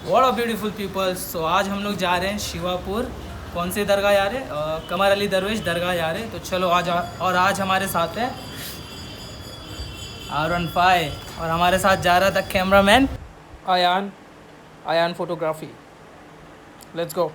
What a beautiful people. So आज हम लोग जा रहे हैं शिवापुर। कौन से दरगाह जा रहे हैं? कमर अली दरवेश दरगाह जा रहे हैं। तो चलो आज हमारे साथ है R15 और हमारे साथ जा रहा था cameraman Ayaan photography. Let's go.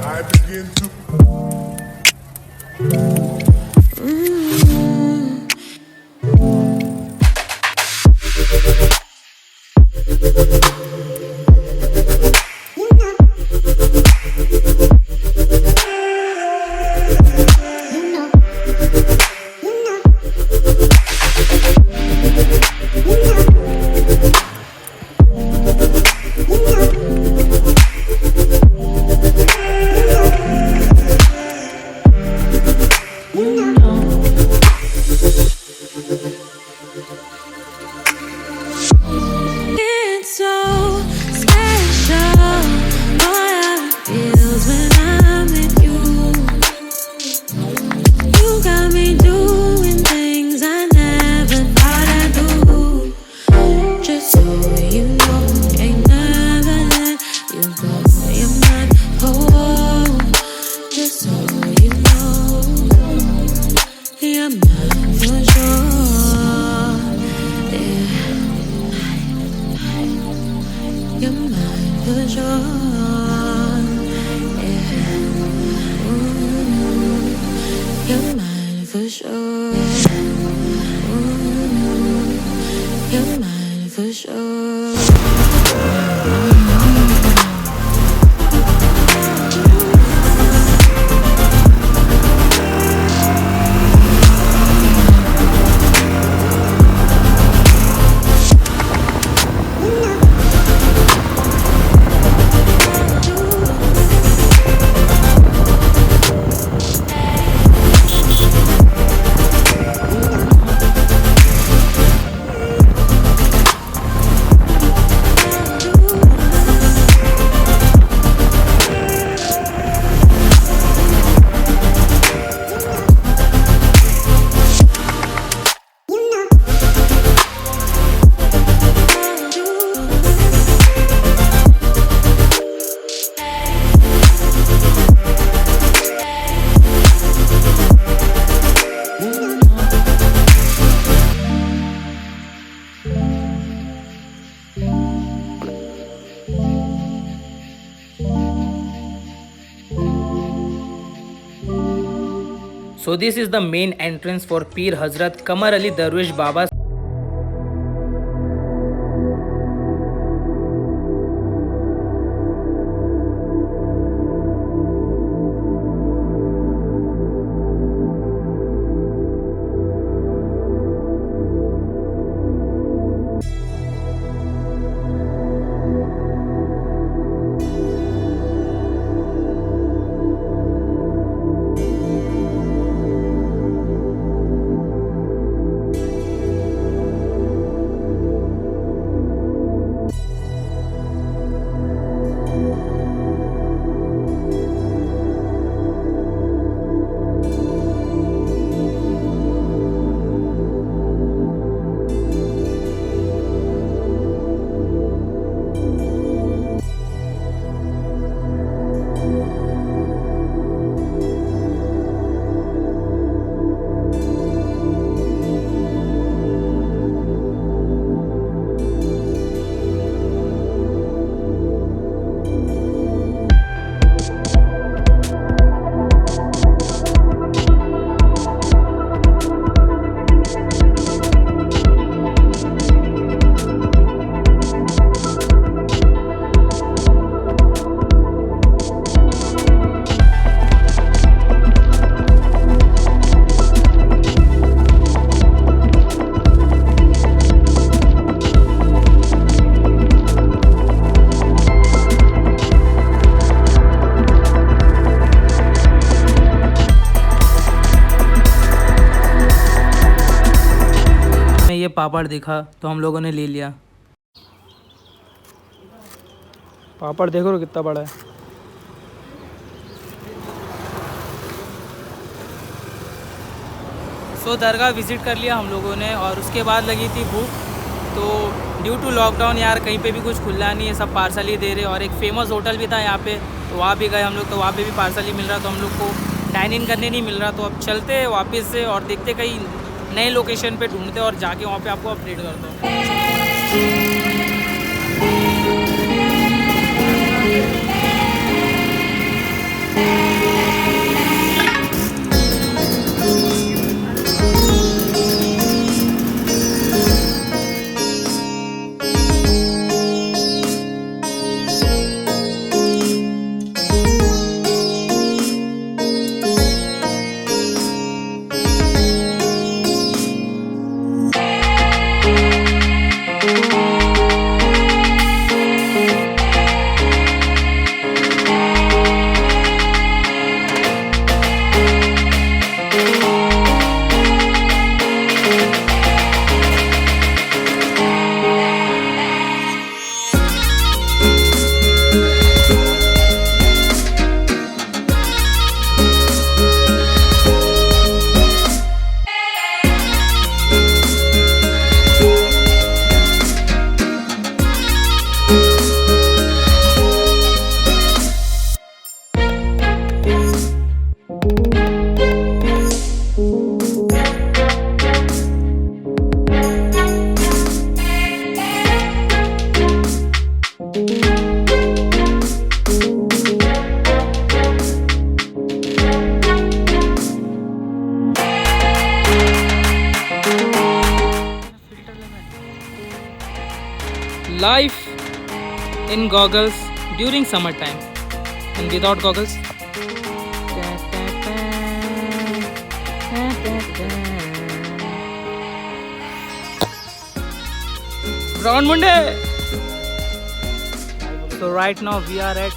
I begin to You're mine for sure. So this is the main entrance for Pir Hazrat Kamar Ali Darvesh Baba. ये पापड़ दिखा तो हम लोगों ने ले लिया। पापड़ देखो कितना बड़ा है। सो दरगाह विज़िट कर लिया हम लोगों ने और उसके बाद लगी थी भूख। तो ड्यू टू लॉकडाउन यार कहीं पे भी कुछ खुला नहीं है, सब पार्सल ही दे रहे। और एक फेमस होटल भी था यहाँ पे, तो वहाँ भी गए हम लोग, तो वहाँ पे भी पार्सल ही मिल रहा। तो हम लोग को डाइन इन करने नहीं मिल रहा। तो अब चलते वापस से और देखते कहीं नए लोकेशन पे ढूंढते और जाके वहाँ पे आपको अपडेट करता हूँ। Life in goggles during summer time and without goggles. Brown Monday. So right now we are at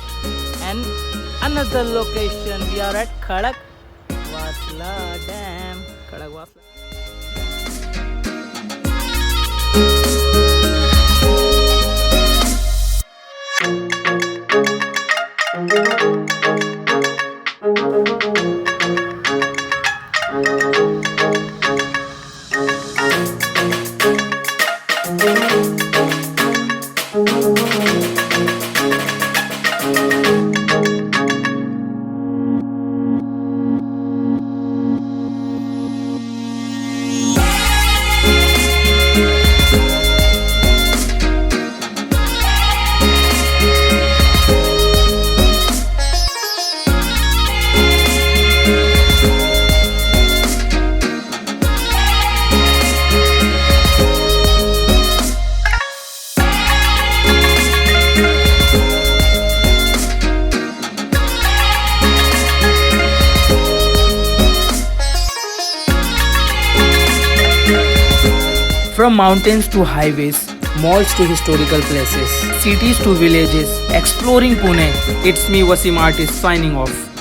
another location. We are at Khadakwasla Dam. Khadakwasla. From mountains to highways, malls to historical places, cities to villages, exploring Pune. It's me, Wasim Artist, signing off.